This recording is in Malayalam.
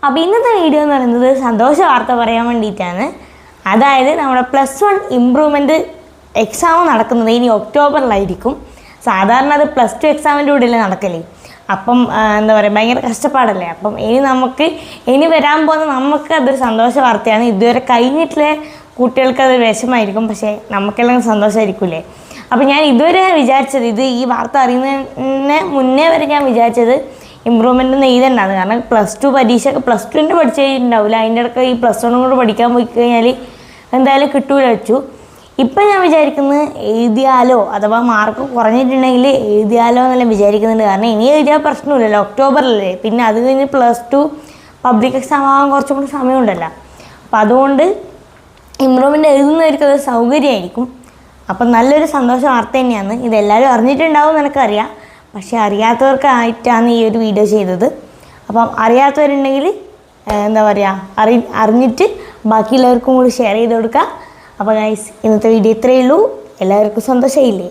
അപ്പോൾ ഇന്നത്തെ വീഡിയോ എന്ന് പറയുന്നത് സന്തോഷ വാർത്ത പറയാൻ വേണ്ടിയിട്ടാണ്. അതായത് നമ്മുടെ +1 ഇമ്പ്രൂവ്മെൻറ്റ് എക്സാം നടക്കുന്നത് ഇനി ഒക്ടോബറിലായിരിക്കും. സാധാരണ അത് +2 എക്സാമിൻ്റെ കൂടെയല്ലേ നടക്കല്ലേ. അപ്പം എന്താ പറയുക, ഭയങ്കര കഷ്ടപ്പാടല്ലേ. അപ്പം ഇനി വരാൻ പോകുന്ന നമുക്ക് അതൊരു സന്തോഷ വാർത്തയാണ്. ഇതുവരെ കഴിഞ്ഞിട്ടുള്ള കുട്ടികൾക്ക് അതൊരു വിഷമമായിരിക്കും, പക്ഷേ നമുക്കെല്ലാം സന്തോഷമായിരിക്കില്ലേ. അപ്പോൾ ഞാൻ ഇതുവരെ വിചാരിച്ചത്, ഈ വാർത്ത അറിയുന്നതിന് മുന്നേ വരെ ഞാൻ വിചാരിച്ചത് ഇമ്പ്രൂവ്മെൻ്റ് ഒന്നും എഴുതണ്ടാണ്. കാരണം +2 പരീക്ഷയൊക്കെ +2ൻ്റെ പഠിച്ച് കഴിഞ്ഞിട്ടുണ്ടാവില്ല, അതിൻ്റെ ഇടയ്ക്ക് ഈ +1 കൂടെ പഠിക്കാൻ പോയി കഴിഞ്ഞാൽ എന്തായാലും കിട്ടൂല വെച്ചു. ഇപ്പം ഞാൻ വിചാരിക്കുന്നത് എഴുതിയാലോ, അഥവാ മാർക്ക് കുറഞ്ഞിട്ടുണ്ടെങ്കിൽ എഴുതിയാലോ എന്നെല്ലാം വിചാരിക്കുന്നുണ്ട്. കാരണം ഇനി എഴുതിയാൽ പ്രശ്നമില്ലല്ലോ, ഒക്ടോബറിലല്ലേ. പിന്നെ അത് കഴിഞ്ഞ് +2 പബ്ലിക് എക്സാം ആവാൻ കുറച്ചും കൂടി സമയമുണ്ടല്ലോ. അപ്പം അതുകൊണ്ട് ഇമ്പ്രൂവ്മെൻ്റ് എഴുതുന്നവർക്ക് അത് സൗകര്യമായിരിക്കും. അപ്പം നല്ലൊരു സന്തോഷ വാർത്ത തന്നെയാണ്. ഇതെല്ലാവരും അറിഞ്ഞിട്ടുണ്ടാവും എനിക്കറിയാം, പക്ഷേ അറിയാത്തവർക്കായിട്ടാണ് ഈ ഒരു വീഡിയോ ചെയ്തത്. അപ്പം അറിയാത്തവരുണ്ടെങ്കിൽ എന്താ പറയുക, അറിഞ്ഞിട്ട് ബാക്കിയുള്ളവർക്കും കൂടി ഷെയർ ചെയ്ത് കൊടുക്കുക. അപ്പോൾ ഗൈസ്, ഇന്നത്തെ വീഡിയോ ഇത്രയേ ഉള്ളൂ. എല്ലാവർക്കും സന്തോഷമായില്ലേ?